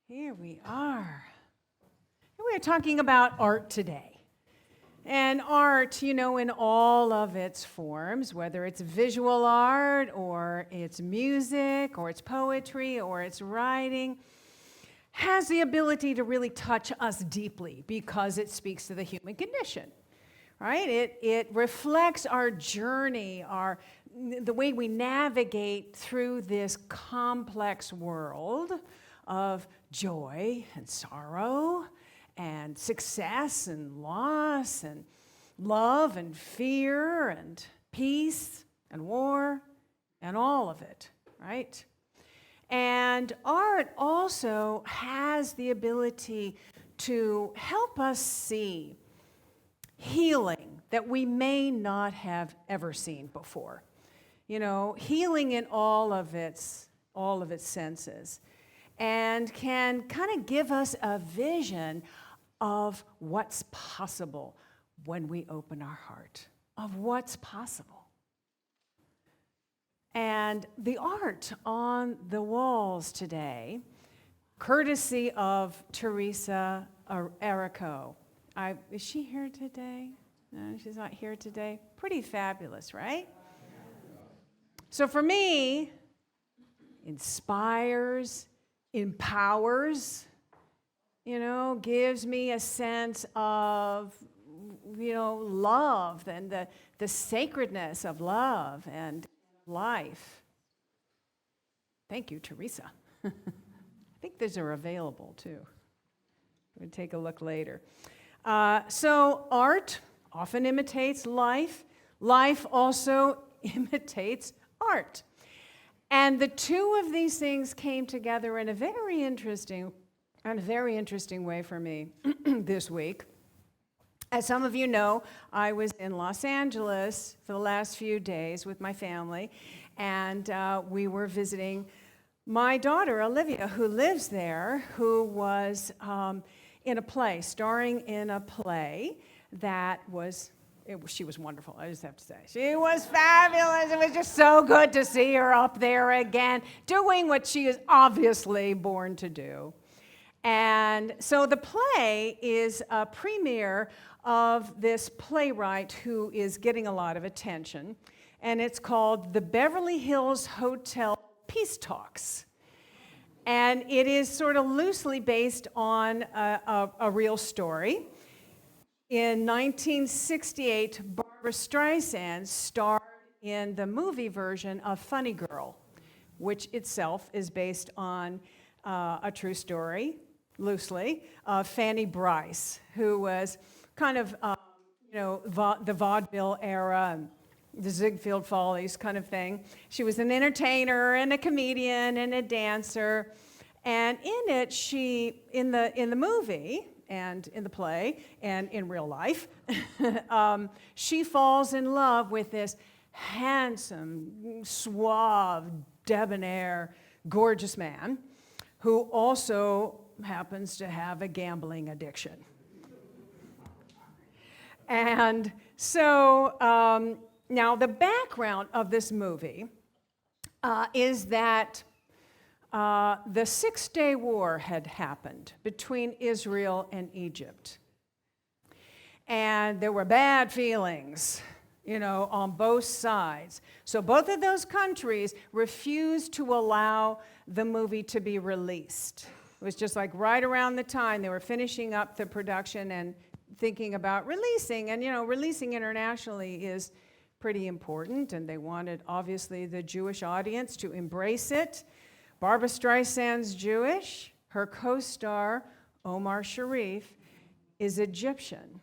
Here we are. We're talking about art today. And art, in all of its forms, whether it's visual art or it's music or it's poetry or it's writing, has the ability to really touch us deeply because it speaks to the human condition, right? It reflects our journey, the way we navigate through this complex world of joy and sorrow and success and loss and love and fear and peace and war and all of it, right? And art also has the ability to help us see healing that we may not have ever seen before. Healing in all of its senses, and can kind of give us a vision of what's possible when we open our heart, of what's possible. And the art on the walls today, courtesy of Teresa Erico. Is she here today? No, she's not here today. Pretty fabulous, right? So for me, inspires, empowers, gives me a sense of, love and the sacredness of love and life. Thank you, Teresa. I think these are available too. We'll take a look later. So art often imitates life. Life also imitates art. And the two of these things came together in a very interesting way for me this week. As some of you know, I was in Los Angeles for the last few days with my family, and we were visiting my daughter, Olivia, who lives there, who was starring in a play that was... she was wonderful, I just have to say. She was fabulous. It was just so good to see her up there again, doing what she is obviously born to do. And so the play is a premiere of this playwright who is getting a lot of attention, and it's called The Beverly Hills Hotel Peace Talks. And it is sort of loosely based on a real story. In 1968, Barbra Streisand starred in the movie version of Funny Girl, which itself is based on a true story, loosely, of Fanny Brice, who was kind of, the vaudeville era, and the Ziegfeld Follies kind of thing. She was an entertainer and a comedian and a dancer, and in it, in the movie, and in the play, and in real life, she falls in love with this handsome, suave, debonair, gorgeous man who also happens to have a gambling addiction. And so now the background of this movie is that the Six-Day War had happened between Israel and Egypt. And there were bad feelings, on both sides. So both of those countries refused to allow the movie to be released. It was just like right around the time they were finishing up the production and thinking about releasing. And, releasing internationally is pretty important. And they wanted, obviously, the Jewish audience to embrace it. Barbra Streisand's Jewish. Her co-star, Omar Sharif, is Egyptian.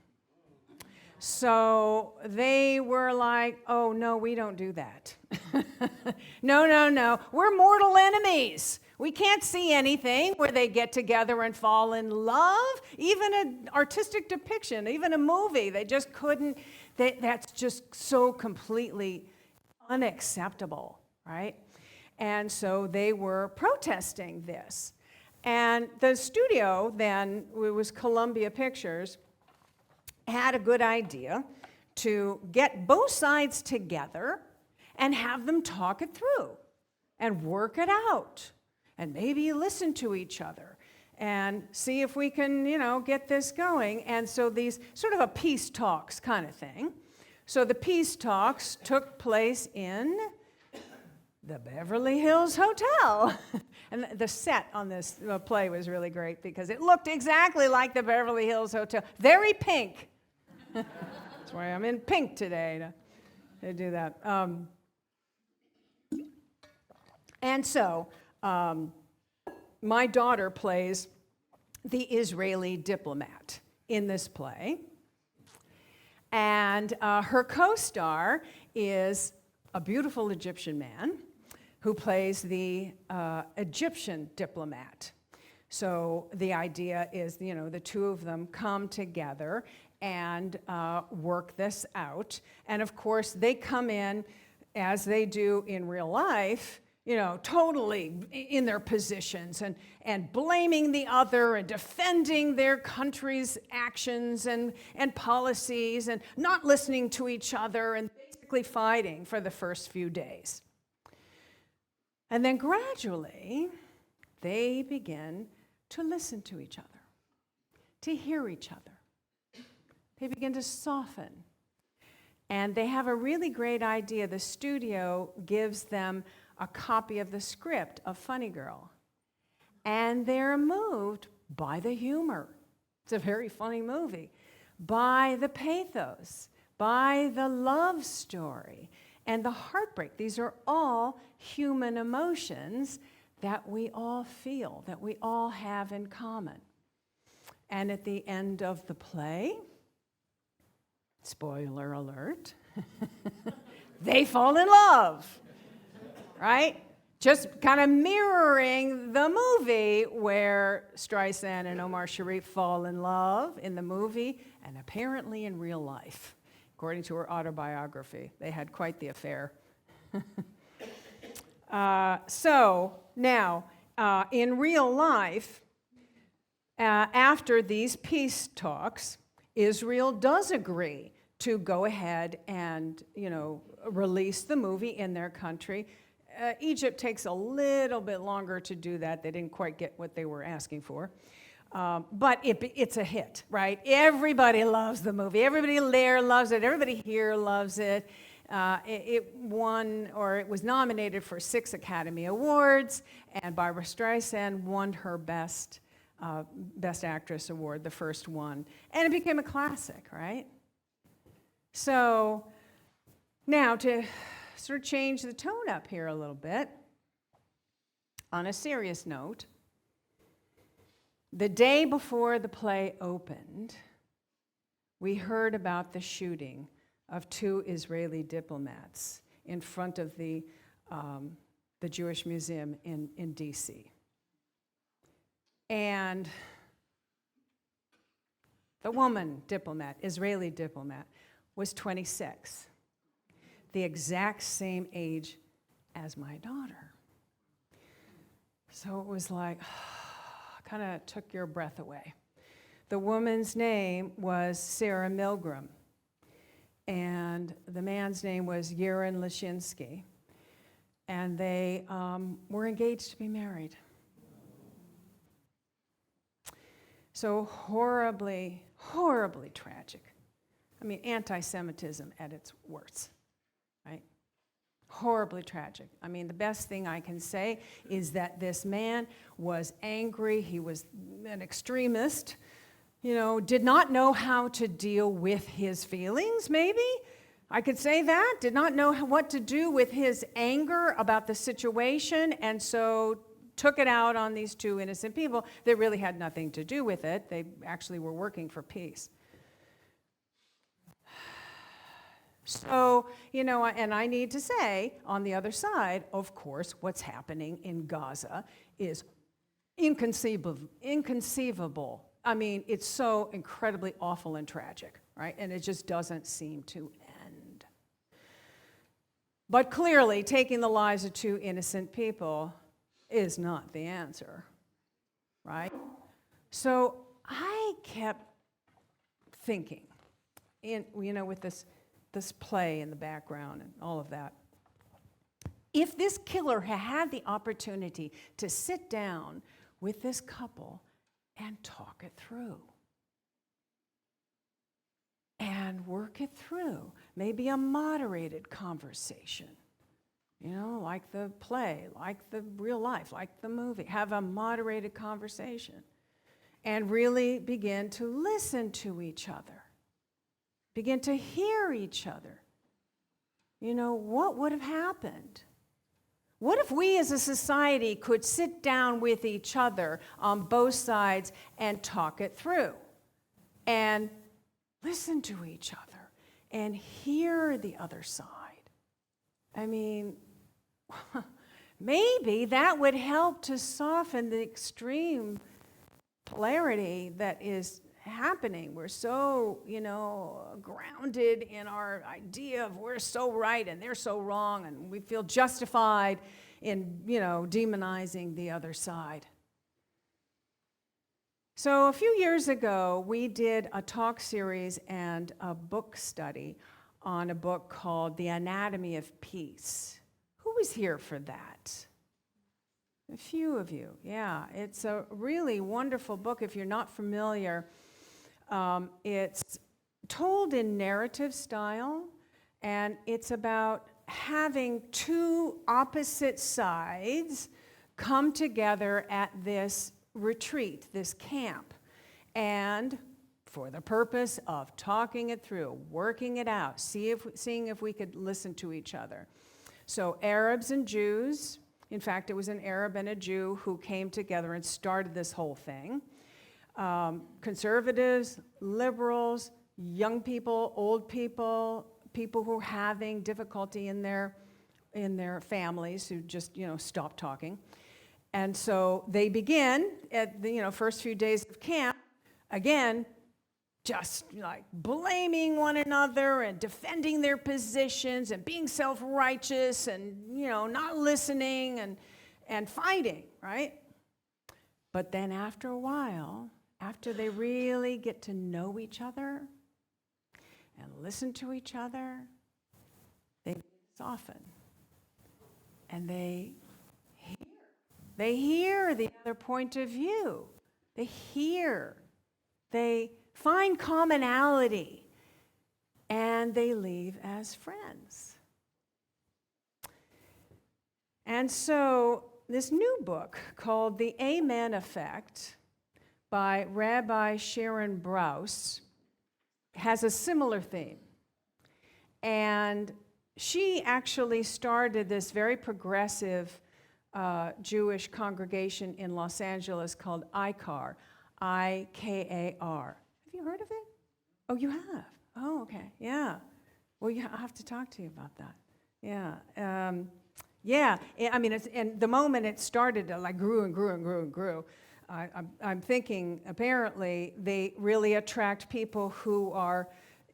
So they were like, oh, no, we don't do that. No. We're mortal enemies. We can't see anything where they get together and fall in love. Even an artistic depiction, even a movie, they just couldn't. That's just so completely unacceptable, right? And so they were protesting this. And the studio then, it was Columbia Pictures, had a good idea to get both sides together and have them talk it through and work it out and maybe listen to each other and see if we can, get this going. And so these sort of a peace talks kind of thing. So the peace talks took place in the Beverly Hills Hotel. And the set on this play was really great because it looked exactly like the Beverly Hills Hotel. Very pink. That's why I'm in pink today to do that. And so my daughter plays the Israeli diplomat in this play. And her co-star is a beautiful Egyptian man who plays the Egyptian diplomat. So the idea is, the two of them come together and work this out. And of course, they come in, as they do in real life, totally in their positions and blaming the other and defending their country's actions and policies and not listening to each other and basically fighting for the first few days. And then gradually, they begin to listen to each other, to hear each other. They begin to soften. And they have a really great idea. The studio gives them a copy of the script of Funny Girl. And they're moved by the humor. It's a very funny movie. By the pathos, by the love story, and the heartbreak. These are all human emotions that we all feel, that we all have in common. And at the end of the play, spoiler alert, they fall in love, right? Just kind of mirroring the movie where Streisand and Omar Sharif fall in love in the movie and apparently in real life. According to her autobiography, they had quite the affair. So now, in real life, after these peace talks, Israel does agree to go ahead and, release the movie in their country. Egypt takes a little bit longer to do that. They didn't quite get what they were asking for. But it's a hit, right? Everybody loves the movie. Everybody there loves it. Everybody here loves it. It won, or it was nominated for 6 Academy Awards, and Barbara Streisand won her Best Actress Award, the first one. And it became a classic, right? So now to sort of change the tone up here a little bit, on a serious note, the day before the play opened, we heard about the shooting of 2 Israeli diplomats in front of the Jewish Museum in D.C. And the woman diplomat, Israeli diplomat, was 26, the exact same age as my daughter. So it was like, kind of took your breath away. The woman's name was Sarah Milgram, and the man's name was Yaron Lashinsky, and they were engaged to be married. So horribly, horribly tragic. I mean, anti-Semitism at its worst, right? Horribly tragic. I mean, the best thing I can say is that this man was angry. He was an extremist, did not know how to deal with his feelings, maybe. I could say that. Did not know what to do with his anger about the situation, and so took it out on these 2 innocent people that really had nothing to do with it. They actually were working for peace. So, and I need to say, on the other side, of course, what's happening in Gaza is inconceivable. I mean, it's so incredibly awful and tragic, right? And it just doesn't seem to end. But clearly, taking the lives of 2 innocent people is not the answer, right? So I kept thinking, with this play in the background and all of that. If this killer had the opportunity to sit down with this couple and talk it through. And work it through. Maybe a moderated conversation. Like the play, like the real life, like the movie. Have a moderated conversation. And really begin to listen to each other. Begin to hear each other. What would have happened? What if we as a society could sit down with each other on both sides and talk it through? And listen to each other and hear the other side. I mean, maybe that would help to soften the extreme polarity that is happening. We're so, grounded in our idea of we're so right and they're so wrong, and we feel justified in, demonizing the other side. So a few years ago, we did a talk series and a book study on a book called The Anatomy of Peace. Who was here for that? A few of you, yeah. It's a really wonderful book if you're not familiar. It's told in narrative style, and it's about having two opposite sides come together at this retreat, this camp, and for the purpose of talking it through, working it out, seeing if we could listen to each other. So Arabs and Jews, in fact, it was an Arab and a Jew who came together and started this whole thing. Conservatives, liberals, young people, old people, people who are having difficulty in their families who just, stop talking. And so they begin at the first few days of camp, again, just like blaming one another and defending their positions and being self-righteous and, not listening and fighting, right? But then after a while, after they really get to know each other and listen to each other, they soften and they hear the other point of view. They find commonality, and they leave as friends. And so this new book called The Amen Effect by Rabbi Sharon Brous has a similar theme. And she actually started this very progressive Jewish congregation in Los Angeles called IKAR, I-K-A-R. Have you heard of it? Oh, you have? Oh, okay, yeah. Well, I'll have to talk to you about that. Yeah. I mean, and the moment it started, it grew and grew and grew and grew. I'm thinking, apparently, they really attract people who are,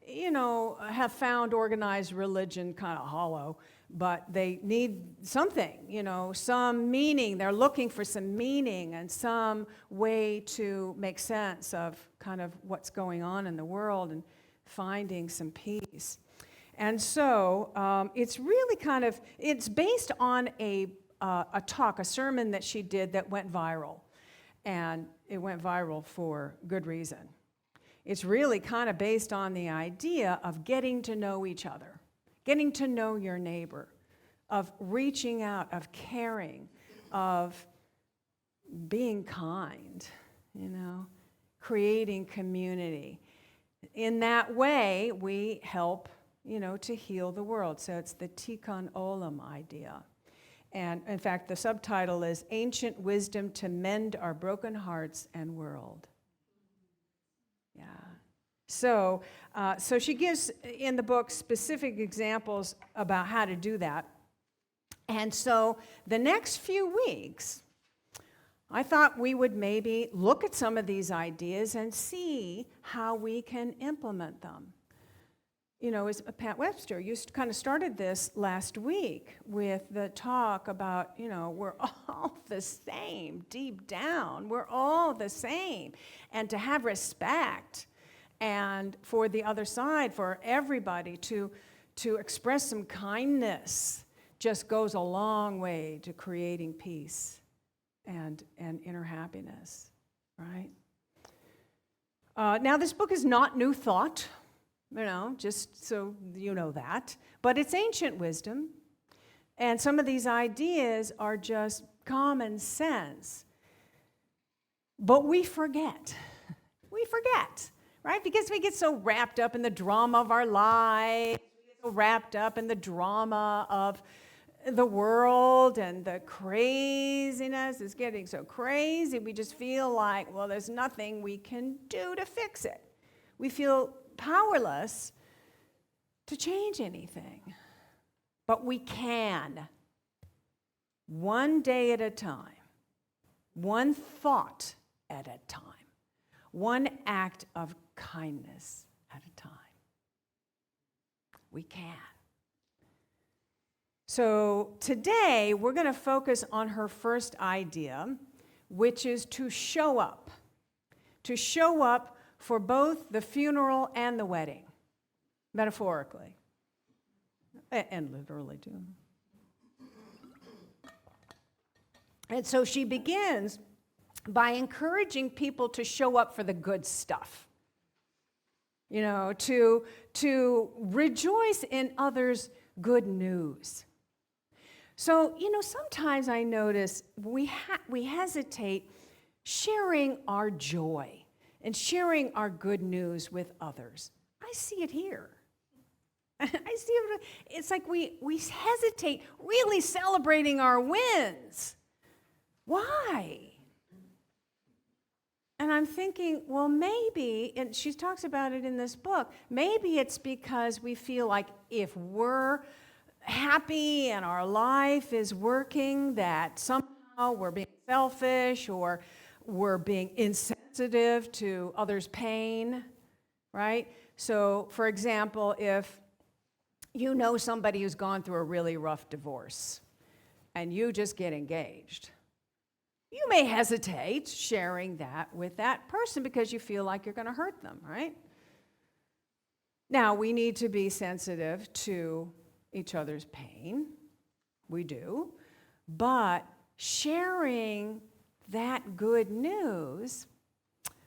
have found organized religion kind of hollow, but they need something, some meaning. They're looking for some meaning and some way to make sense of kind of what's going on in the world and finding some peace. And so it's really it's based on a talk, a sermon that she did that went viral. And it went viral for good reason. It's really kind of based on the idea of getting to know each other, getting to know your neighbor, of reaching out, of caring, of being kind, creating community. In that way, we help, to heal the world. So it's the Tikkun Olam idea. And in fact, the subtitle is Ancient Wisdom to Mend Our Broken Hearts and World. Yeah. So she gives in the book specific examples about how to do that. And so the next few weeks, I thought we would maybe look at some of these ideas and see how we can implement them. As Pat Webster, you kind of started this last week with the talk about, we're all the same deep down. We're all the same. And to have respect and for the other side, for everybody to express some kindness just goes a long way to creating peace and inner happiness, right? Now, this book is not new thought, just so you know that, but it's ancient wisdom. And some of these ideas are just common sense. But we forget. We forget, right? Because we get so wrapped up in the drama of our lives, we get so wrapped up in the drama of the world, and the craziness is getting so crazy. We just feel like, well, there's nothing we can do to fix it. We feel powerless to change anything. But we can. One day at a time. One thought at a time. One act of kindness at a time. We can. So today, we're going to focus on her first idea, which is to show up. To show up for both the funeral and the wedding, metaphorically. And literally, too. And so she begins by encouraging people to show up for the good stuff. To rejoice in others' good news. So, sometimes I notice we hesitate sharing our joy and sharing our good news with others. I see it here. I see it. It's like we hesitate really celebrating our wins. Why? And I'm thinking, well, maybe, and she talks about it in this book, maybe it's because we feel like if we're happy and our life is working, that somehow we're being selfish or we're being insensitive to others' pain, right? So, for example, if you know somebody who's gone through a really rough divorce and you just get engaged, you may hesitate sharing that with that person because you feel like you're going to hurt them, right? Now, we need to be sensitive to each other's pain. We do. But sharing that good news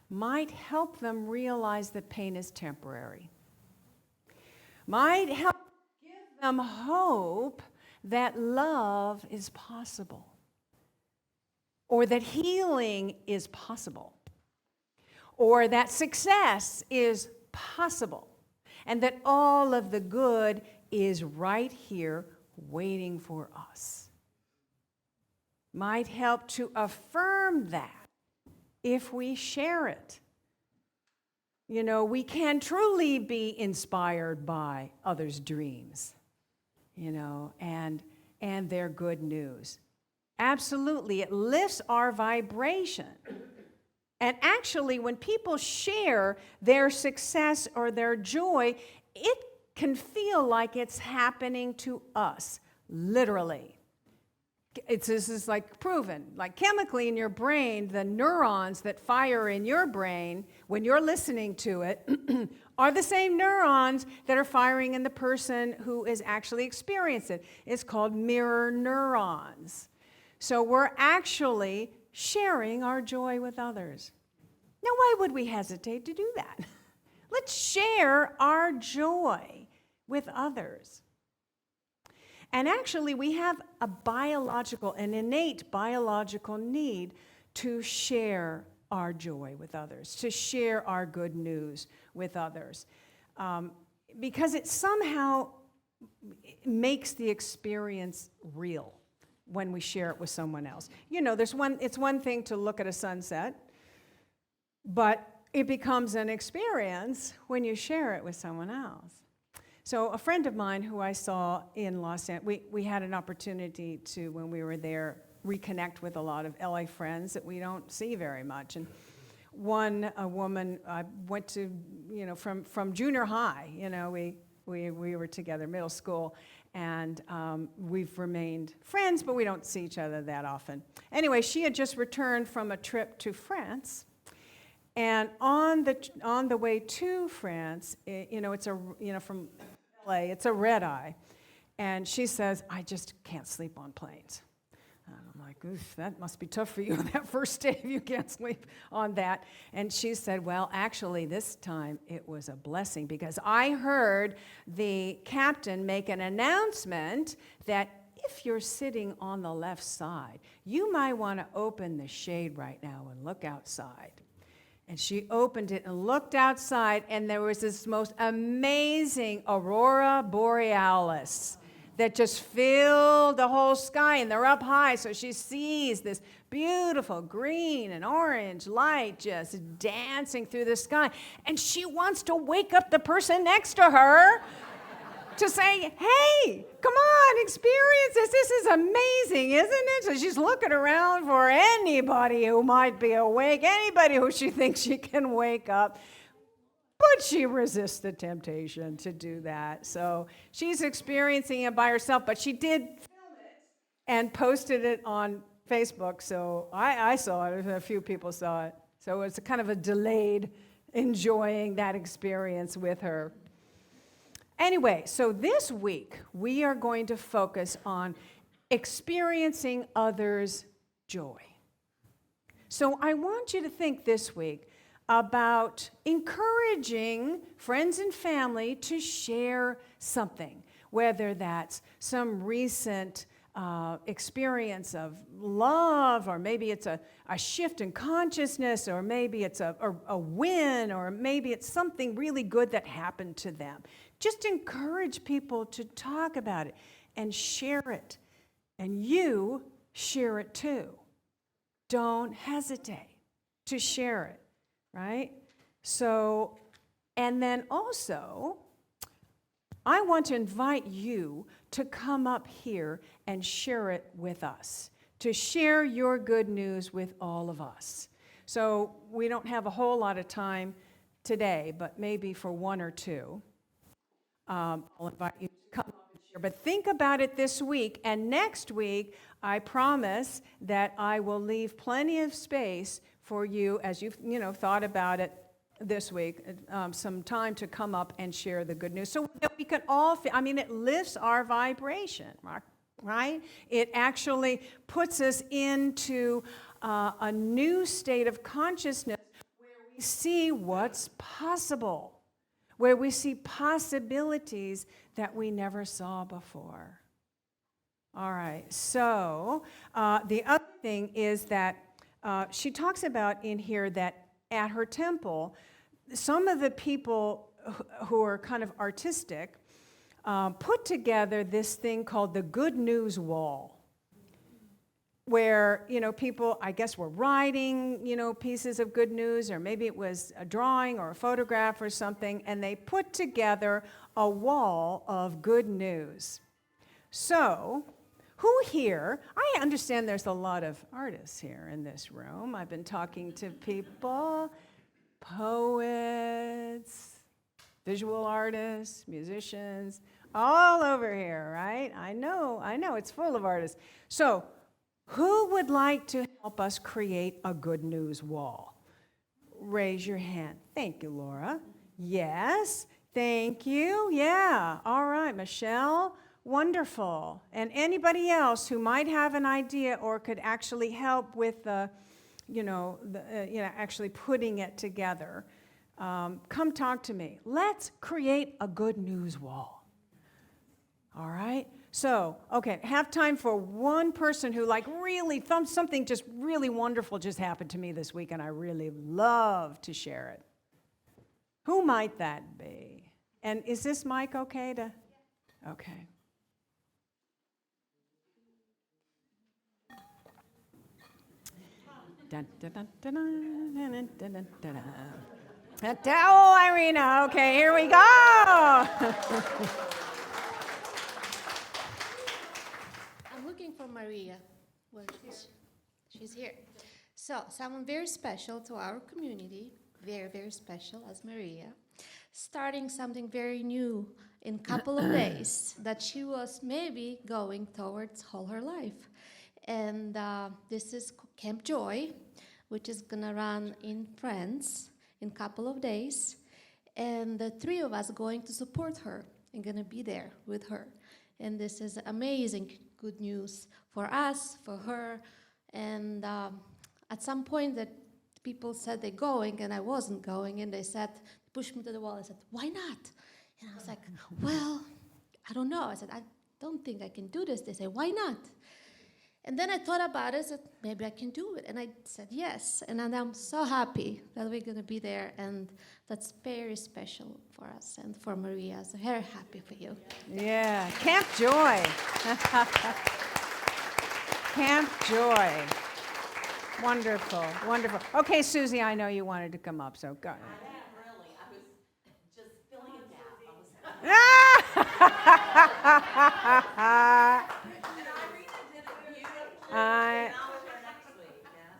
might help them realize that pain is temporary. Might help give them hope that love is possible. Or that healing is possible. Or that success is possible. And that all of the good is right here waiting for us. Might help to affirm that if we share it. We can truly be inspired by others' dreams, and their good news. Absolutely, it lifts our vibration. And actually, when people share their success or their joy, it can feel like it's happening to us, literally. This is like proven, like chemically in your brain, the neurons that fire in your brain when you're listening to it are the same neurons that are firing in the person who is actually experiencing it. It's called mirror neurons. So we're actually sharing our joy with others. Now, why would we hesitate to do that? Let's share our joy with others. And actually, we have an innate biological need to share our joy with others, to share our good news with others, because it somehow makes the experience real when we share it with someone else. It's one thing to look at a sunset, but it becomes an experience when you share it with someone else. So a friend of mine who I saw in Los Angeles, we had an opportunity to, when we were there, reconnect with a lot of LA friends that we don't see very much. And a woman I went to, from junior high, we were together, middle school, and we've remained friends, but we don't see each other that often. Anyway, she had just returned from a trip to France. And on the way to France, it's from LA, it's a red eye. And she says, I just can't sleep on planes. And I'm like, oof, that must be tough for you that first day if you can't sleep on that. And she said, well, actually, this time it was a blessing because I heard the captain make an announcement that if you're sitting on the left side, you might want to open the shade right now and look outside. And she opened it and looked outside, and there was this most amazing aurora borealis that just filled the whole sky, and they're up high, so she sees this beautiful green and orange light just dancing through the sky, and she wants to wake up the person next to her to say, hey, come on, experience this. This is amazing, isn't it? So she's looking around for anybody who might be awake, anybody who she thinks she can wake up. But she resists the temptation to do that. So she's experiencing it by herself, but she did film it and posted it on Facebook. So I saw it, a few people saw it. So it's a kind of a delayed enjoying that experience with her. Anyway, so this week we are going to focus on experiencing others' joy. So I want you to think this week about encouraging friends and family to share something, whether that's some recent experience of love, or maybe it's a shift in consciousness, or maybe it's a win, or maybe it's something really good that happened to them. Just encourage people to talk about it and share it. And you share it too. Don't hesitate to share it. Right? So, and then also, I want to invite you to come up here and share it with us, to share your good news with all of us. So we don't have a whole lot of time today, but maybe for one or two, I'll invite you to come up and share. But think about it this week, and next week, I promise that I will leave plenty of space for you, as you've thought about it this week, some time to come up and share the good news, so that we can all. It lifts our vibration, right? It actually puts us into a new state of consciousness where we see what's possible, where we see possibilities that we never saw before. All right. So the other thing is that. She talks about in here that at her temple, some of the people who are kind of artistic put together this thing called the Good News Wall, where, people, I guess, were writing, pieces of good news, or maybe it was a drawing or a photograph or something, and they put together a wall of good news. So, who here, I understand there's a lot of artists here in this room. I've been talking to people, poets, visual artists, musicians, all over here, right? I know, it's full of artists. So, who would like to help us create a good news wall? Raise your hand. Thank you, Laura. Yes, thank you. Yeah, all right, Michelle. Wonderful. And anybody else who might have an idea or could actually help with actually putting it together, come talk to me. Let's create a good news wall. All right? So, okay, have time for one person who really something just really wonderful just happened to me this week, and I really love to share it. Who might that be? And is this mic okay to? Okay. Oh, Irina. Okay, here we go. I'm looking for Maria. Well, she's here. So, someone very special to our community, very, very special as Maria, starting something very new in a couple of days that she was maybe going towards all her life. And this is Camp Joy, which is going to run in France in a couple of days. And the three of us going to support her and going to be there with her. And this is amazing good news for us, for her. And at some point that people said they're going, and I wasn't going, and they said, pushed me to the wall. I said, why not? And I was like, well, I don't know. I said, I don't think I can do this. They said, why not? And then I thought about it. I said, maybe I can do it. And I said yes. And I'm so happy that we're going to be there. And that's very special for us and for Maria. So very happy for you. Yeah, Camp Joy. Camp Joy. Wonderful, wonderful. Okay, Susie, I know you wanted to come up, so go ahead. I am really. I was just filling a gap. And Irina did it beautifully. And I'll do it next week, yes?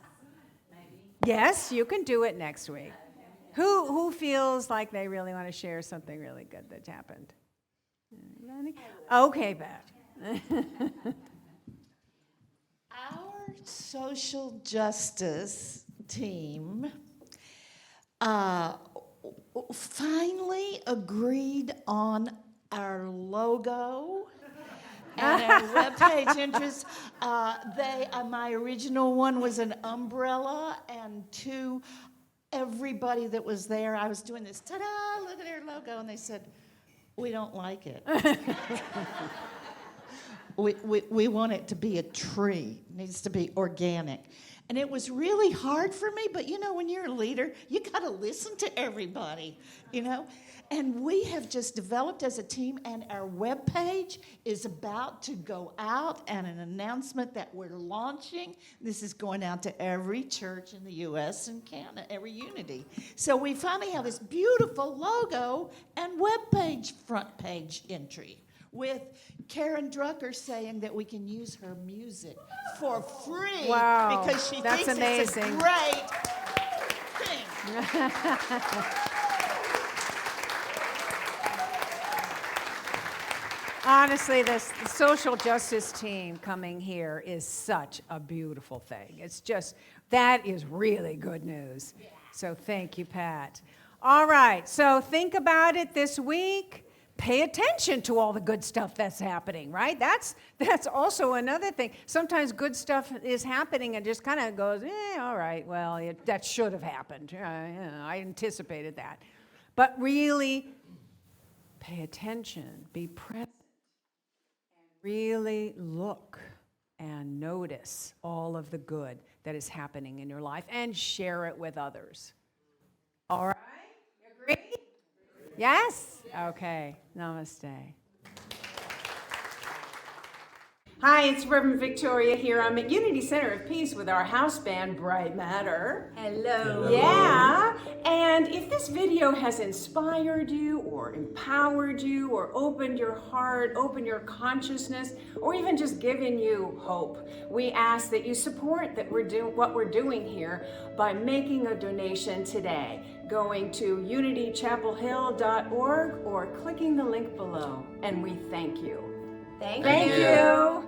Maybe? Yes, you can do it next week. Who feels like they really want to share something really good that happened? Anybody? Okay, Beth. Our social justice team finally agreed on our logo and our webpage interest. My original one was an umbrella, and everybody that was there, I was doing this, ta-da, look at our logo, and they said, we don't like it. We want it to be a tree. It needs to be organic. And it was really hard for me, but when you're a leader, you got to listen to everybody, And we have just developed as a team, and our webpage is about to go out, and an announcement that we're launching. This is going out to every church in the U.S. and Canada, every Unity. So we finally have this beautiful logo and webpage front page entry, with Karen Drucker saying that we can use her music for free. Wow, because she that's thinks amazing. it's a great thing. Honestly, the social justice team coming here is such a beautiful thing. It's just, that is really good news. So thank you, Pat. All right, so think about it this week. Pay attention to all the good stuff that's happening, right? That's also another thing. Sometimes good stuff is happening and just kind of goes, all right, well, that should have happened. I anticipated that. But really, pay attention, be present, and really look and notice all of the good that is happening in your life and share it with others. All right? You agree? Yes? Okay. Namaste. Hi, it's Reverend Victoria here. I'm at Unity Center of Peace with our house band, Bright Matter. Hello. Yeah, and if this video has inspired you or empowered you or opened your heart, opened your consciousness, or even just given you hope, we ask that you support what we're doing here by making a donation today, going to unitychapelhill.org or clicking the link below. And we thank you. Thank Thank you.